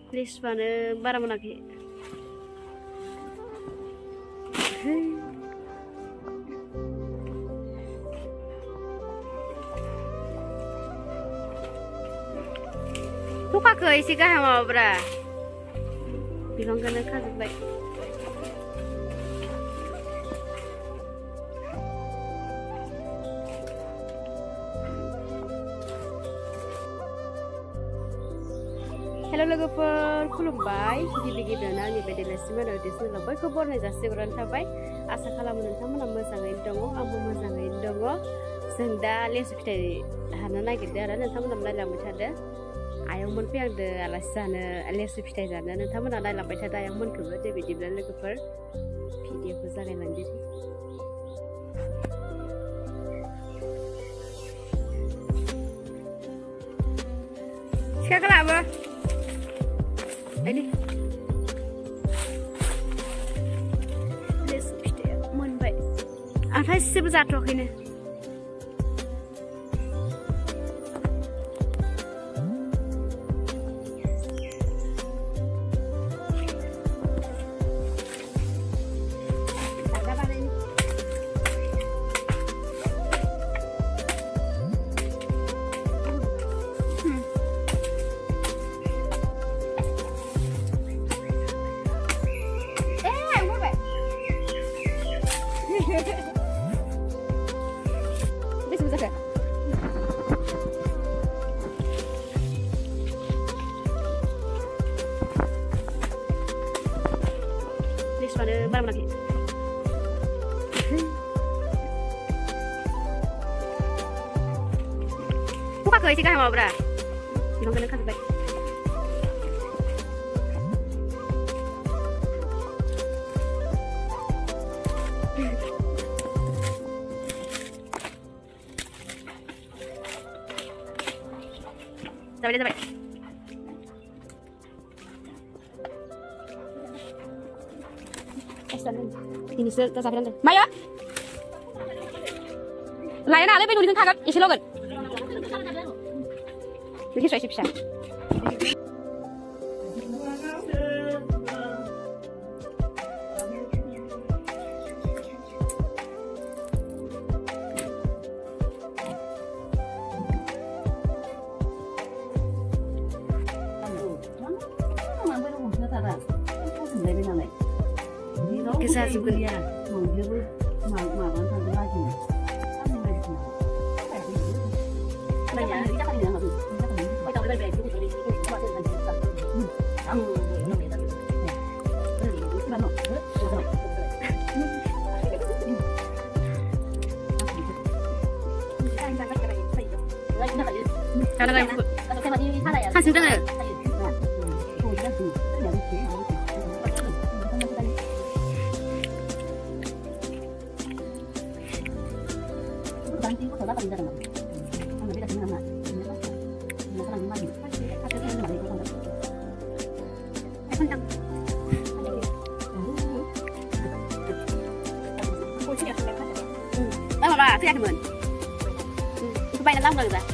Rispaनो बारा मोनाखै थखाखौ एसे गाहाय माबाब्रा बिफांखौनो खाजोब्बाय हेलो लोगोफोर खुलुमबाय गिबि गिबियावनो आंनि बे बेलासि मोनाबिलिसिम बयखौबो बरायनाय जासिहरनाय थाबाय आसा खालामो नोंथांमोना मोजाङैनो दङ आंबो मोजाङैनो दङ जों दा लेसु फिथाइ हानो नागिरदों आरो नोंथांमोना नायलांबाय थादो आयंमोन फैहांदों आलासि जानो लेसु फिथाइ जानो नोंथांमोना नायलांबाय थादो आयंमोनखौबो दे बिदिब्ला लोगोफोर भिडिअखौ जागायलांदो सिखाखौ लाबो लेसु फिथाइया मोनबाय आं थाइसेबो जाथ'वाखैनो बारा मोनाखै थखाखौ एसे गाहाय माबाब्रा बिफांखौनो खाजोब्बाय जाबाय ini tersakitan deh. Maya, layan ale pengen nulisin kagat isi logan. Bikin saya sih Kisah sebenarnya apa? Itu ya teman. Supaya nang tahu enggak?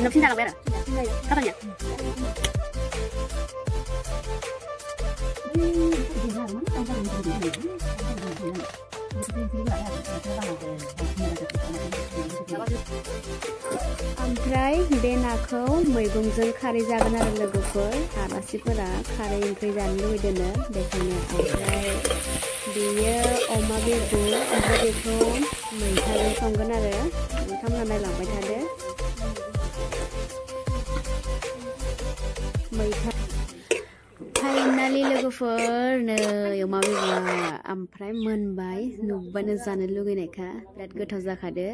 Nggak sih berapa? Katanya. ओमफ्राय बे नाखौ मैगंजों खारै जागोन आरो लोगोफोर आलासिफोरा खारै ओंख्रि जानो लुबैदोंनो बेखायनो ओमफ्राय बेयो अमा बेदर ओमफ्राय बेखौ मैथाजों संगोन आरो नोंथांमोना नायलांबाय थादो मैथा फाइनालि लोगोफोर नै अमा बेदरा ओमफ्राय मोनबाय नुबानो जानो लुगैनायखा बिराद गोथाव जाखादो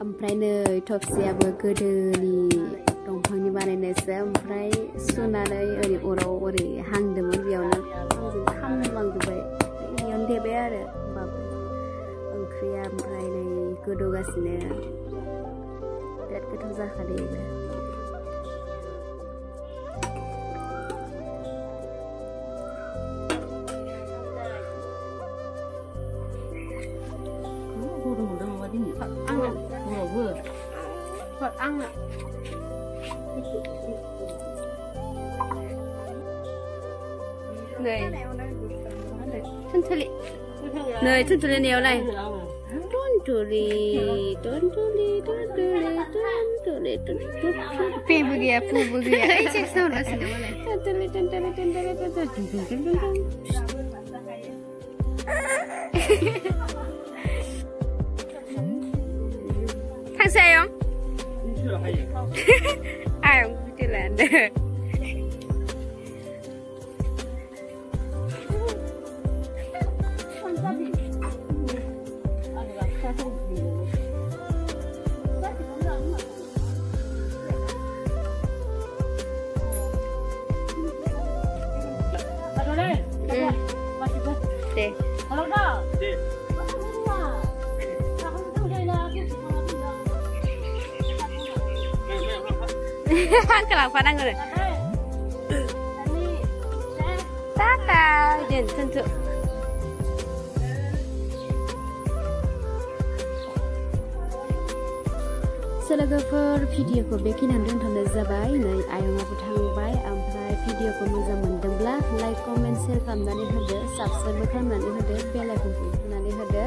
ओमफ्राय नै थफसियाबो गोदोनि दंफांनि बानायनायसो ओमफ्राय सुनानै ओरै अराव ओरै हांदोंमोन बेयावनो आंजों खामलांजोब्बाय बेयावनो देबाय आरो होमबाबो ओंख्रिया ओमफ्राय नै गोदौगासिनो बिराद गोथाव जाखादो Phật ăn ạ. Này thân thuli này thân thuli nhiều này tôn thuli pi begia ấy check sao nữa xin lỗi này thằng xe không ai không chưa làm được. Deh. Kalau dah. Deh. Kenapa nang ngene? Tata, jen tentu. Selogoफोर भिडिअखौ बेखिनियावनो दोनथ'नाय जाबाय नै आयंआबो थांबाय ओमफ्राय भिडिअखौ मोजां मोनदोंब्ला लाइक कमेन्ट शेयार खालामनानै होदो साबस्क्राइब खालामनानै होदो बेल आइकनखौ थुनानै होदो